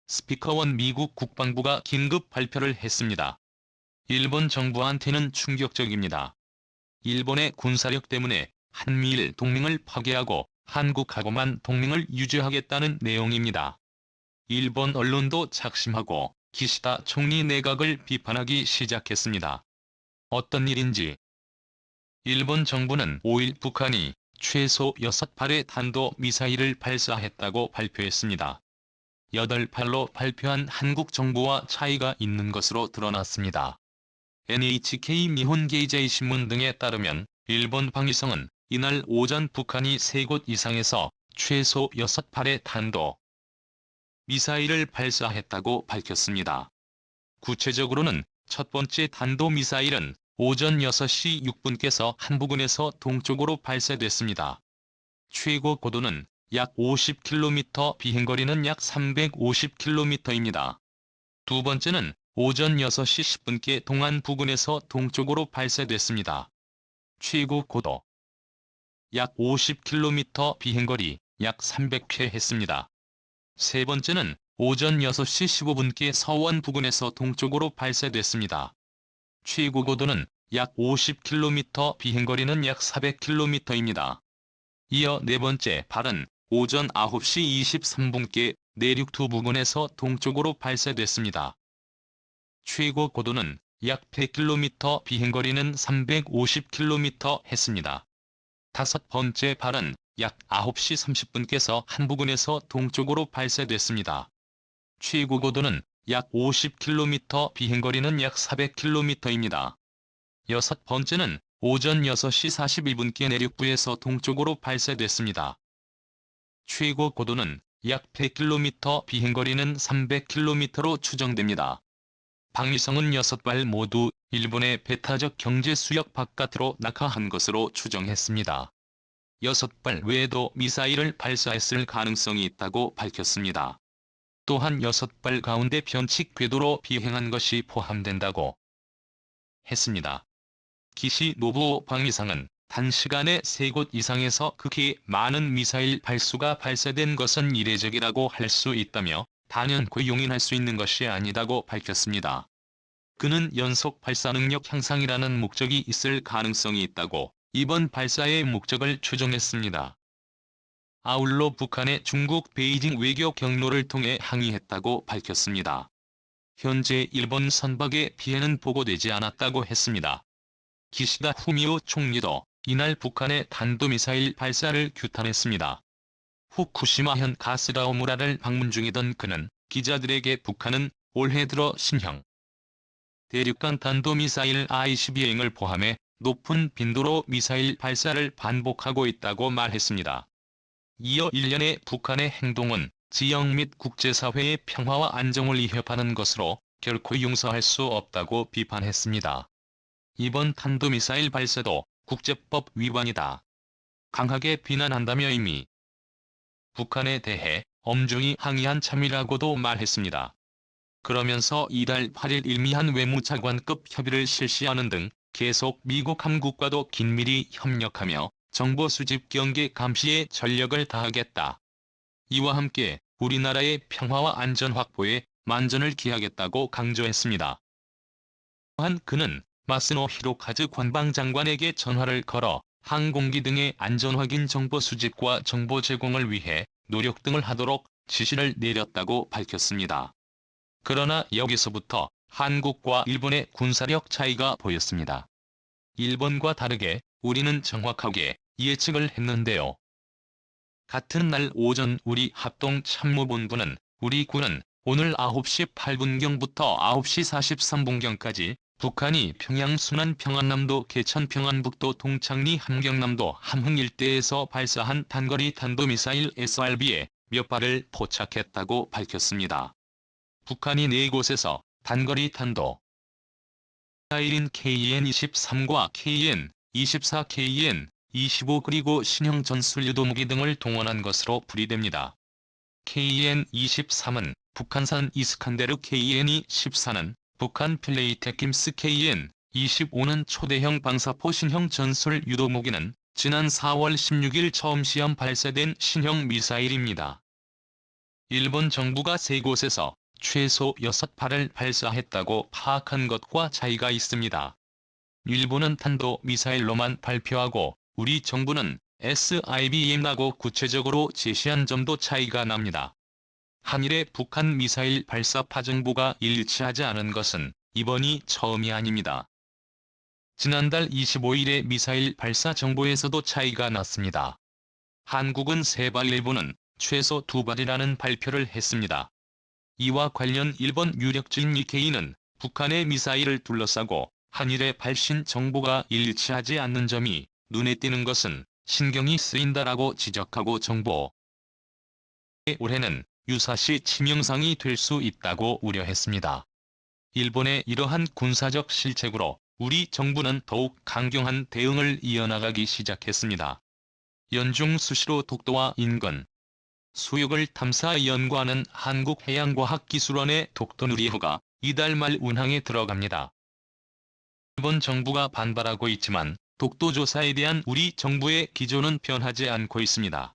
스피커원 미국 국방부가 긴급 발표를 했습니다. 일본 정부한테는 충격적입니다. 일본의 군사력 때문에 한미일 동맹을 파괴하고 한국하고만 동맹을 유지하겠다는 내용입니다. 일본 언론도 작심하고 기시다 총리 내각을 비판하기 시작했습니다. 어떤 일인지. 일본 정부는 5일 북한이 최소 6발의 탄도미사일을 발사했다고 발표했습니다. 8발로 발표한 한국 정부와 차이가 있는 것으로 드러났습니다. NHK 니혼게이제이 신문 등에 따르면 일본 방위성은 이날 오전 북한이 3곳 이상에서 최소 6발의 탄도 미사일을 발사했다고 밝혔습니다. 구체적으로는 첫 번째 탄도미사일은 오전 6시 6분께서 한부근에서 동쪽으로 발사됐습니다. 최고 고도는 약 50km, 비행거리는 약 350km입니다. 두 번째는 오전 6시 10분께 동안 부근에서 동쪽으로 발사됐습니다. 최고 고도 약 50km, 비행거리 약 300km 했습니다. 세 번째는 오전 6시 15분께 서원 부근에서 동쪽으로 발사됐습니다. 최고 고도는 약 50km, 비행거리는 약 400km입니다. 이어 네 번째 발은 오전 9시 23분께 내륙2 부근에서 동쪽으로 발사됐습니다. 최고 고도는 약 100km, 비행거리는 350km 했습니다. 다섯 번째 발은 약 9시 30분께서 한부근에서 동쪽으로 발사됐습니다. 최고 고도는 약 50km, 비행거리는 약 400km입니다. 여섯 번째는 오전 6시 41분께 내륙부에서 동쪽으로 발사됐습니다. 최고 고도는 약 100km, 비행거리는 300km로 추정됩니다. 방위성은 6발 모두 일본의 배타적 경제 수역 바깥으로 낙하한 것으로 추정했습니다. 6발 외에도 미사일을 발사했을 가능성이 있다고 밝혔습니다. 또한 6발 가운데 변칙 궤도로 비행한 것이 포함된다고 했습니다. 기시 노부오 방위상은 단시간에 3곳 이상에서 그렇게 많은 미사일 발수가 발사된 것은 이례적이라고 할 수 있다며 단연코 용인할 수 있는 것이 아니다고 밝혔습니다. 그는 연속 발사 능력 향상이라는 목적이 있을 가능성이 있다고 이번 발사의 목적을 추정했습니다. 아울러 북한의 중국 베이징 외교 경로를 통해 항의했다고 밝혔습니다. 현재 일본 선박의 피해는 보고되지 않았다고 했습니다. 기시다 후미오 총리도 이날 북한의 탄도미사일 발사를 규탄했습니다. 후쿠시마현 가스라오무라를 방문 중이던 그는 기자들에게 북한은 올해 들어 신형 대륙간 탄도미사일 ICBM을 포함해 높은 빈도로 미사일 발사를 반복하고 있다고 말했습니다. 이어 일련의 북한의 행동은 지역 및 국제사회의 평화와 안정을 위협하는 것으로 결코 용서할 수 없다고 비판했습니다. 이번 탄도미사일 발사도 국제법 위반이다. 강하게 비난한다며 이미 북한에 대해 엄중히 항의한 참이라고도 말했습니다. 그러면서 이달 8일 일미한 외무차관급 협의를 실시하는 등 계속 미국 한국과도 긴밀히 협력하며 정보 수집 경계 감시에 전력을 다하겠다. 이와 함께 우리나라의 평화와 안전 확보에 만전을 기하겠다고 강조했습니다. 또한 그는 마스노 히로카즈 관방장관에게 전화를 걸어 항공기 등의 안전 확인 정보 수집과 정보 제공을 위해 노력 등을 하도록 지시를 내렸다고 밝혔습니다. 그러나 여기서부터 한국과 일본의 군사력 차이가 보였습니다. 일본과 다르게 우리는 정확하게 예측을 했는데요. 같은 날 오전 우리 합동참모본부는 우리 군은 오늘 9시 8분경부터 9시 43분경까지 북한이 평양 순안 평안남도 개천 평안북도 동창리 함경남도 함흥 일대에서 발사한 단거리 탄도미사일 SRB에 몇 발을 포착했다고 밝혔습니다. 북한이 4곳에서 단거리 탄도 미사일인 KN-23과 KN-24, KN-25 그리고 신형 전술 유도무기 등을 동원한 것으로 풀이됩니다. KN-23은 북한산 이스칸데르, KN-24는 북한 플레이테킴스, KN-25는 초대형 방사포 신형 전술 유도무기는 지난 4월 16일 처음 시험 발사된 신형 미사일입니다. 일본 정부가 세 곳에서 최소 6발을 발사했다고 파악한 것과 차이가 있습니다. 일본은 탄도미사일로만 발표하고 우리 정부는 SIBM라고 구체적으로 제시한 점도 차이가 납니다. 한일의 북한 미사일 발사파 정보가 일치하지 않은 것은 이번이 처음이 아닙니다. 지난달 25일의 미사일 발사 정보에서도 차이가 났습니다. 한국은 3발, 일본은 최소 2발이라는 발표를 했습니다. 이와 관련 일본 유력지인 니케이는 북한의 미사일을 둘러싸고 한일의 발신 정보가 일치하지 않는 점이 눈에 띄는 것은 신경이 쓰인다라고 지적하고 정보의 올해는 유사시 치명상이 될 수 있다고 우려했습니다. 일본의 이러한 군사적 실책으로 우리 정부는 더욱 강경한 대응을 이어나가기 시작했습니다. 연중 수시로 독도와 인근 수역을 탐사 연구하는 한국해양과학기술원의 독도누리호가 이달 말 운항에 들어갑니다. 일본 정부가 반발하고 있지만 독도 조사에 대한 우리 정부의 기조는 변하지 않고 있습니다.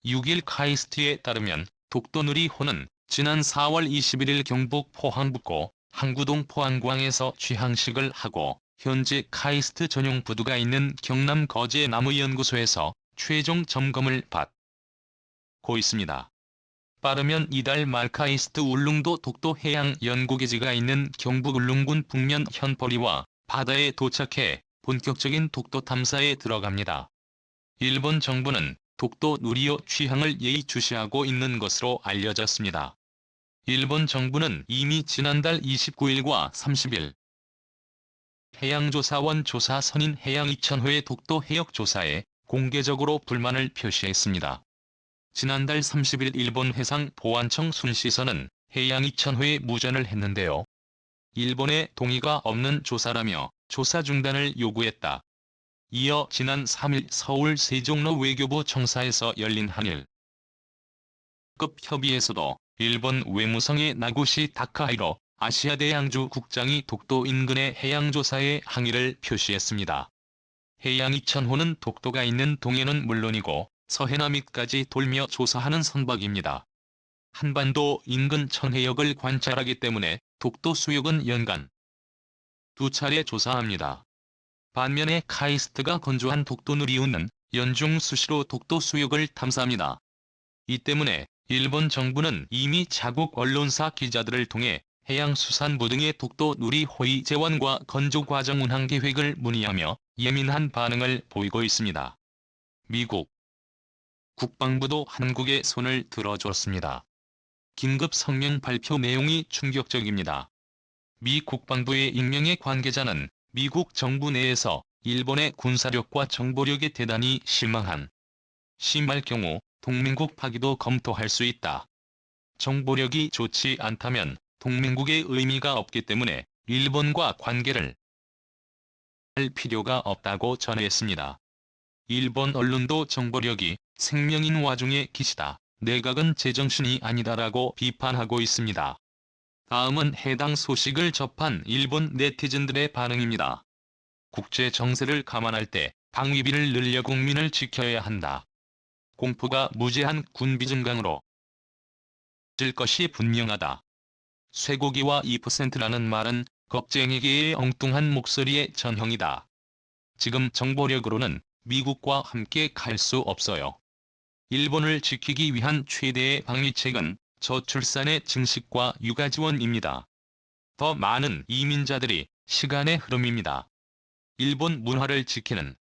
6일 카이스트에 따르면 독도누리호는 지난 4월 21일 경북 포항북고 항구동 포항광에서 취항식을 하고 현재 카이스트 전용 부두가 있는 경남 거제 나무연구소에서 최종 점검을 받고 있습니다. 빠르면 이달 말 카이스트 울릉도 독도 해양 연구기지가 있는 경북 울릉군 북면 현포리와 바다에 도착해 본격적인 독도 탐사에 들어갑니다. 일본 정부는 독도 누리호 취항을 예의주시하고 있는 것으로 알려졌습니다. 일본 정부는 이미 지난달 29일과 30일 해양조사원 조사선인 해양2000호의 독도 해역 조사에 공개적으로 불만을 표시했습니다. 지난달 30일 일본 해상보안청 순시선은 해양2000호에 무전을 했는데요. 일본의 동의가 없는 조사라며 조사 중단을 요구했다. 이어 지난 3일 서울 세종로 외교부 청사에서 열린 한일급 협의에서도 일본 외무성의 나고시 다카이로 아시아대양주 국장이 독도 인근의 해양조사에 항의를 표시했습니다. 해양2000호는 독도가 있는 동해는 물론이고 서해남이까지 돌며 조사하는 선박입니다. 한반도 인근 청해역을 관찰하기 때문에 독도 수역은 연간 2차례 조사합니다. 반면에 카이스트가 건조한 독도누리호는 연중 수시로 독도 수역을 탐사합니다. 이 때문에 일본 정부는 이미 자국 언론사 기자들을 통해 해양수산부 등의 독도누리호의 재원과 건조 과정 운항 계획을 문의하며 예민한 반응을 보이고 있습니다. 미국 국방부도 한국에 손을 들어줬습니다. 긴급 성명 발표 내용이 충격적입니다. 미 국방부의 익명의 관계자는 미국 정부 내에서 일본의 군사력과 정보력에 대단히 실망한 심할 경우 동맹국 파기도 검토할 수 있다. 정보력이 좋지 않다면 동맹국의 의미가 없기 때문에 일본과 관계를 할 필요가 없다고 전했습니다. 일본 언론도 정보력이 생명인 와중에 기시다. 내각은 제정신이 아니다라고 비판하고 있습니다. 다음은 해당 소식을 접한 일본 네티즌들의 반응입니다. 국제 정세를 감안할 때 방위비를 늘려 국민을 지켜야 한다. 공포가 무제한 군비 증강으로 질 것이 분명하다. 쇠고기와 2%라는 말은 겁쟁이계의 엉뚱한 목소리의 전형이다. 지금 정보력으로는 미국과 함께 갈 수 없어요. 일본을 지키기 위한 최대의 방위책은 저출산의 증식과 육아 지원입니다. 더 많은 이민자들이 시간의 흐름입니다. 일본 문화를 지키는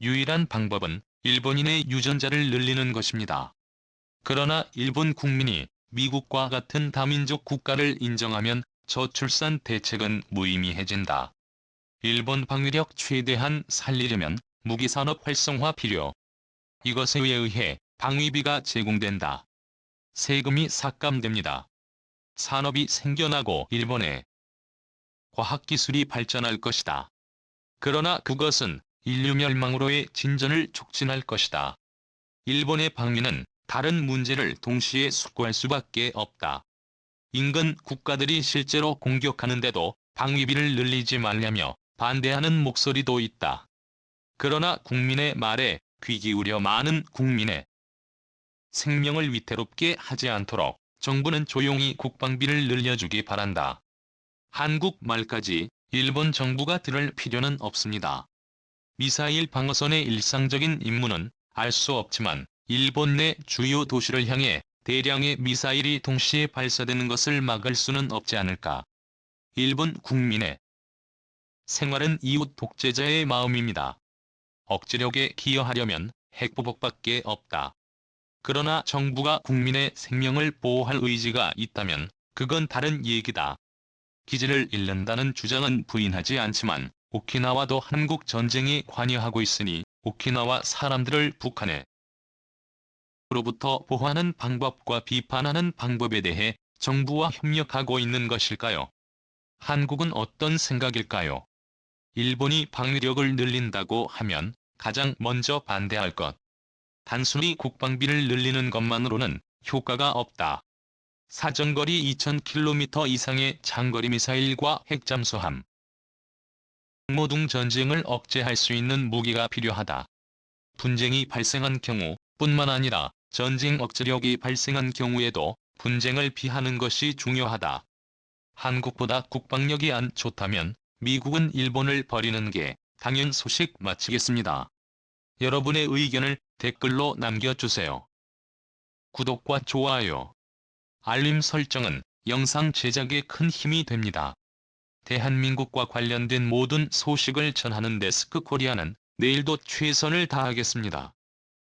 유일한 방법은 일본인의 유전자를 늘리는 것입니다. 그러나 일본 국민이 미국과 같은 다민족 국가를 인정하면 저출산 대책은 무의미해진다. 일본 방위력 최대한 살리려면 무기산업 활성화 필요. 이것에 의해 방위비가 제공된다. 세금이 삭감됩니다. 산업이 생겨나고 일본의 과학기술이 발전할 것이다. 그러나 그것은 인류 멸망으로의 진전을 촉진할 것이다. 일본의 방위는 다른 문제를 동시에 숙고할 수밖에 없다. 인근 국가들이 실제로 공격하는데도 방위비를 늘리지 말라며 반대하는 목소리도 있다. 그러나 국민의 말에 귀 기울여 많은 국민의 생명을 위태롭게 하지 않도록 정부는 조용히 국방비를 늘려주기 바란다. 한국 말까지 일본 정부가 들을 필요는 없습니다. 미사일 방어선의 일상적인 임무는 알 수 없지만 일본 내 주요 도시를 향해 대량의 미사일이 동시에 발사되는 것을 막을 수는 없지 않을까. 일본 국민의 생활은 이웃 독재자의 마음입니다. 억지력에 기여하려면 핵보복밖에 없다. 그러나 정부가 국민의 생명을 보호할 의지가 있다면 그건 다른 얘기다. 기지를 잃는다는 주장은 부인하지 않지만 오키나와도 한국 전쟁에 관여하고 있으니 오키나와 사람들을 북한에 로부터 보호하는 방법과 비판하는 방법에 대해 정부와 협력하고 있는 것일까요? 한국은 어떤 생각일까요? 일본이 방위력을 늘린다고 하면 가장 먼저 반대할 것. 단순히 국방비를 늘리는 것만으로는 효과가 없다. 사정거리 2000km 이상의 장거리 미사일과 핵잠수함, 모든 전쟁을 억제할 수 있는 무기가 필요하다. 분쟁이 발생한 경우 뿐만 아니라 전쟁 억제력이 발생한 경우에도 분쟁을 피하는 것이 중요하다. 한국보다 국방력이 안 좋다면 미국은 일본을 버리는 게 당연 소식. 마치겠습니다. 여러분의 의견을 댓글로 남겨주세요. 구독과 좋아요, 알림 설정은 영상 제작에 큰 힘이 됩니다. 대한민국과 관련된 모든 소식을 전하는 데스크 코리아는 내일도 최선을 다하겠습니다.